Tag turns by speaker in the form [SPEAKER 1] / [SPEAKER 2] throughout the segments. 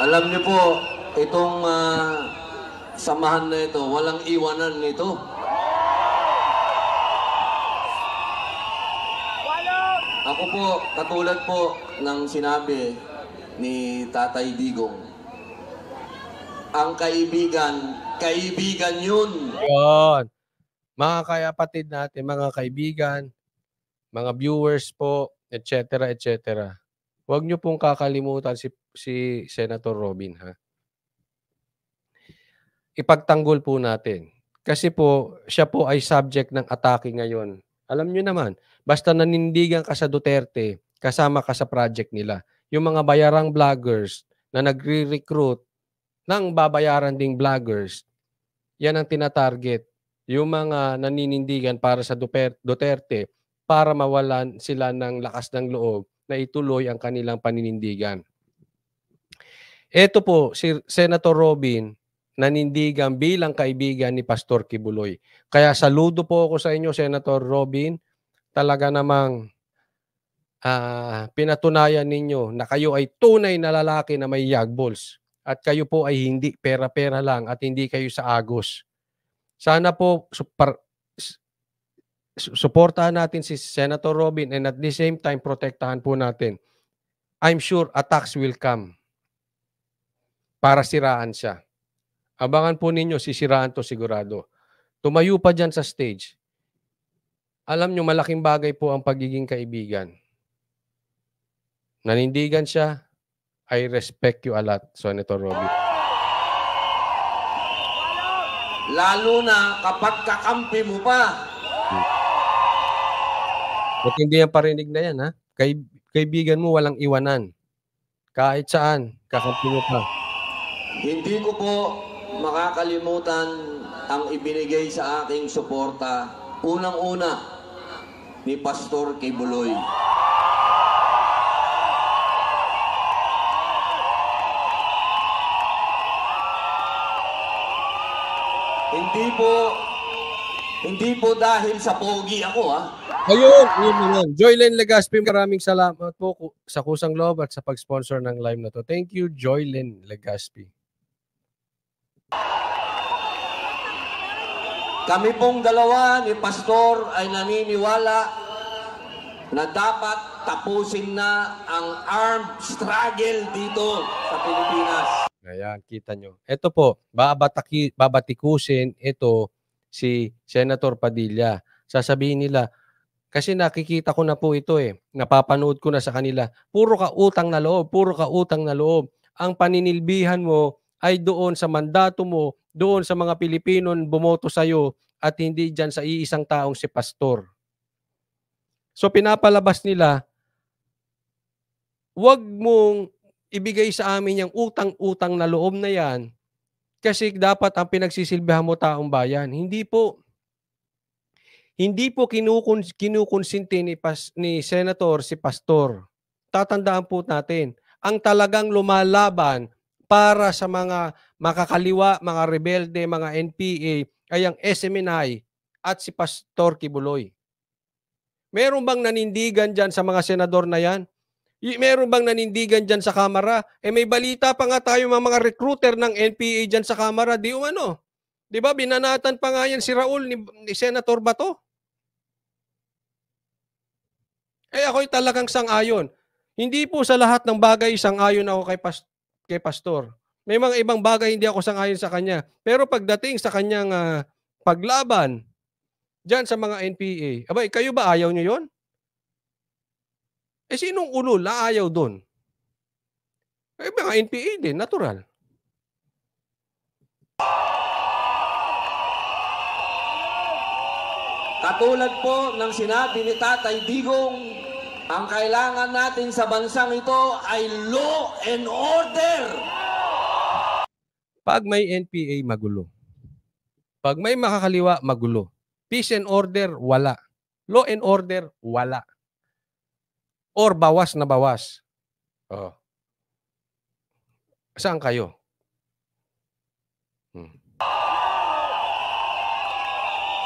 [SPEAKER 1] Alam niyo po, itong samahan na ito, walang iwanan nito. Ako po, katulad po ng sinabi ni Tatay Digong, ang kaibigan, kaibigan yun.
[SPEAKER 2] Yun. Mga kapatid natin, mga kaibigan, mga viewers po, etc. etc. Huwag niyo pong kakalimutan si Senator Robin, ha? Ipagtanggol po natin. Kasi po, siya po ay subject ng atake ngayon. Alam niyo naman, basta nanindigan ka sa Duterte, kasama ka sa project nila. Yung mga bayarang vloggers na nagre-recruit ng babayaran ding vloggers, yan ang tinatarget. Yung mga naninindigan para sa Duterte para mawalan sila ng lakas ng loob na ituloy ang kanilang paninindigan. Ito po, si Senator Robin, nanindigan bilang kaibigan ni Pastor Kibuloy. Kaya saludo po ako sa inyo, Senator Robin. Talaga namang pinatunayan ninyo na kayo ay tunay na lalaki na may yagbols. At kayo po ay hindi pera-pera lang at hindi kayo sa agos. Sana po suportahan natin si Senator Robin and at the same time protektahan po natin. I'm sure attacks will come para siraan siya. Abangan po ninyo, sisiraan to sigurado. Tumayo pa dyan sa stage. Alam nyo, malaking bagay po ang pagiging kaibigan. Nanindigan siya, I respect you a lot, Senator Robin.
[SPEAKER 1] Lalo na kapag kakampi mo pa.
[SPEAKER 2] Ba't hindi ang parinig na yan, ha? Kaibigan mo walang iwanan. Kahit saan, kakampi mo pa.
[SPEAKER 1] Hindi ko po makakalimutan ang ibinigay sa aking suporta, unang-una, ni Pastor Kibuloy. Hindi po dahil sa pogi ako, ha?
[SPEAKER 2] Ayun, yun naman. Joylen Legaspi, maraming salamat po sa kusang loob at sa pag-sponsor ng live na to. Thank you, Joylen Legaspi.
[SPEAKER 1] Kami pong dalawa ni Pastor ay naniniwala na dapat tapusin na ang armed struggle dito sa Pilipinas.
[SPEAKER 2] Ayan, kita nyo. Ito po, babatikusin ito si Senator Padilla. Sasabihin nila, kasi nakikita ko na po ito napapanood ko na sa kanila, puro ka utang na loob, puro ka utang na loob. Ang paninilbihan mo ay doon sa mandato mo, doon sa mga Pilipino bumoto sa'yo at hindi dyan sa iisang taong si Pastor. So pinapalabas nila, wag mong ibigay sa amin yung utang-utang na loob na yan kasi dapat ang pinagsisilbihan mo taong bayan. Hindi po. Hindi po kinukonsinti ni Senator si Pastor. Tatandaan po natin, ang talagang lumalaban para sa mga makakaliwa, mga rebelde, mga NPA ay ang SMNI at si Pastor Kibuloy. Meron bang nanindigan dyan sa mga senador na yan? Meron bang nanindigan dyan sa Kamara? May balita pa nga tayo mga recruiter ng NPA dyan sa Kamara. Di umano. Di ba binanatan pa nga yan si Raul ni Senator Bato? Ako'y talagang sang-ayon. Hindi po sa lahat ng bagay sang-ayon ako kay Pastor. May mga ibang bagay hindi ako sang-ayon sa kanya. Pero pagdating sa kanyang paglaban dyan sa mga NPA, abay, kayo ba ayaw nyo yun? Sinong ulol na ayaw doon? Mga NPA din, natural.
[SPEAKER 1] Katulad po ng sinabi ni Tatay Digong, ang kailangan natin sa bansang ito ay law and order.
[SPEAKER 2] Pag may NPA, magulo. Pag may makakaliwa, magulo. Peace and order, wala. Law and order, wala. Or bawas na bawas. Oh. Saan kayo?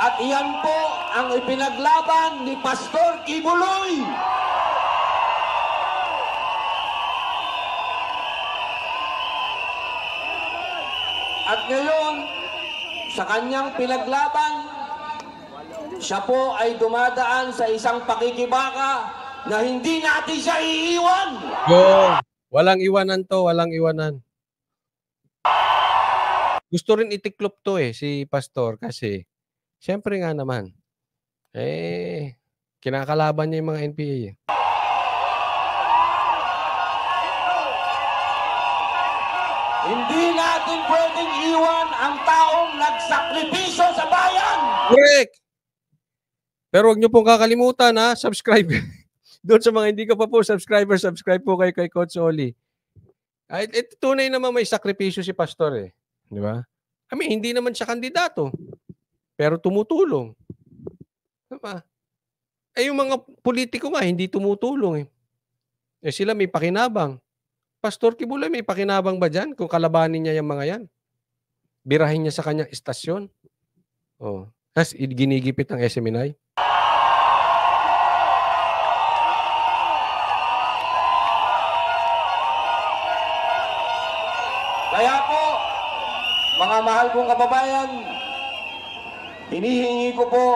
[SPEAKER 1] At iyan po ang ipinaglaban ni Pastor Kibuloy. At ngayon, sa kanyang pinaglaban, siya po ay dumadaan sa isang pakikibaka na hindi natin siya iiwan.
[SPEAKER 2] Walang iwanan to, walang iwanan. Gusto rin itiklop to si Pastor kasi siyempre nga naman, kinakalaban niya yung mga NPA
[SPEAKER 1] Hindi natin pwedeng iwan ang taong nagsakripisyo sa bayan.
[SPEAKER 2] Correct! Pero huwag niyo pong kakalimutan subscribe. Doon sa mga hindi ka pa po subscriber, subscribe po kayo kay Coach Oli. Ito tunay naman may sakripisyo si Pastor Di ba? I mean, hindi naman siya kandidato. Pero tumutulong. Diba? Yung mga politiko nga, hindi tumutulong sila may pakinabang. Pastor Kibuloy, may pakinabang ba dyan kung kalabanin niya yung mga yan? Birahin niya sa kanyang istasyon. Tapos ginigipit ng SMNI.
[SPEAKER 1] Kaya po, mga mahal kong kababayan, hinihingi ko po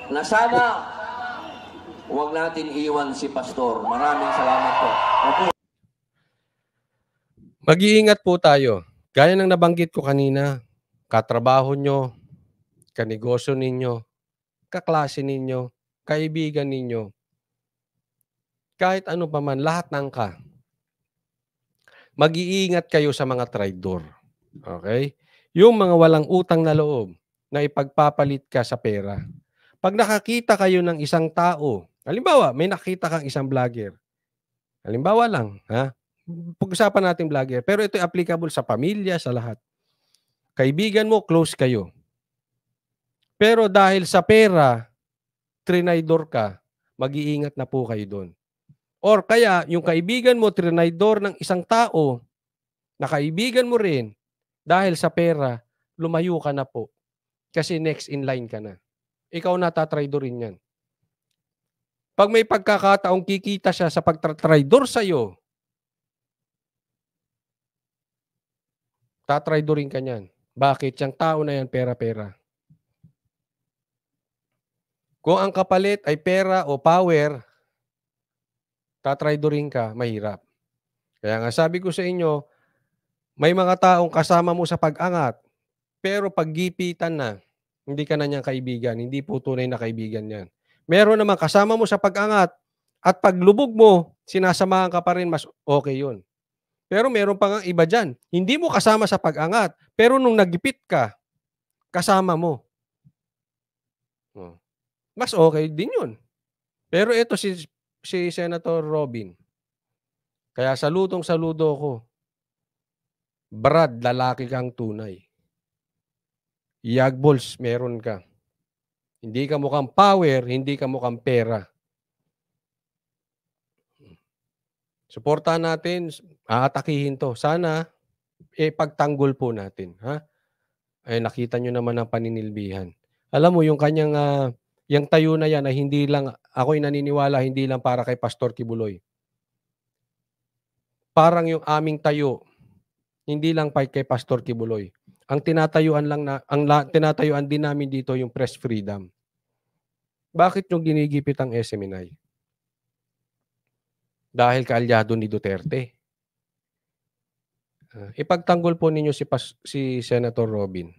[SPEAKER 1] na sana huwag natin iwan si Pastor. Maraming salamat po.
[SPEAKER 2] Mag-iingat po tayo. Gaya ng nabanggit ko kanina, katrabaho nyo, kanegosyo ninyo, kaklase ninyo, kaibigan ninyo, kahit ano pa man, lahat ng mag-iingat kayo sa mga traidor. Okay? Yung mga walang utang na loob na ipagpapalit ka sa pera. Pag nakakita kayo ng isang tao, halimbawa, may nakita kang isang vlogger. Halimbawa lang, pag-usapan natin vlogger. Pero ito applicable sa pamilya, sa lahat. Kaibigan mo, close kayo. Pero dahil sa pera, trinaydor ka, mag-iingat na po kayo doon. Or kaya, yung kaibigan mo, trinaydor ng isang tao, na kaibigan mo rin, dahil sa pera, lumayo ka na po. Kasi next in line ka na. Ikaw na tatraydorin yan. Pag may pagkakataong kikita siya sa pagtatraydor sa'yo, tatraydorin ka niyan. Bakit? Yung tao na yan, pera-pera. Kung ang kapalit ay pera o power, tatraydorin ka, mahirap. Kaya nga sabi ko sa inyo, may mga taong kasama mo sa pag-angat, pero paggipitan na, hindi ka na niyang kaibigan, hindi po tunay na kaibigan yan. Meron naman kasama mo sa pag-angat, at paglubog mo, sinasamahan ka pa rin, mas okay yun. Pero meron pa nga iba dyan. Hindi mo kasama sa pag-angat, pero nung nagipit ka, kasama mo. Mas okay din yun. Pero ito si Senator Robin. Kaya saludo ko. Brad, lalaki kang tunay. Yagbols, meron ka. Hindi ka mukhang power, hindi ka mukhang pera. Suportahan natin, aatakihin to. Sana, pagtanggol po natin. Nakita nyo naman ang paninilbihan. Alam mo, yung kanyang, yung tayo na yan ay hindi lang, ako'y naniniwala, hindi lang para kay Pastor Kibuloy. Parang yung aming tayo, hindi lang kay Pastor Kibuloy. Ang tinatayuan tinatayuan din namin dito yung press freedom. Bakit yung ginigipit ang SMNI? Dahil kaalyado ni Duterte. Ipagtanggol po ninyo si Senator Robin.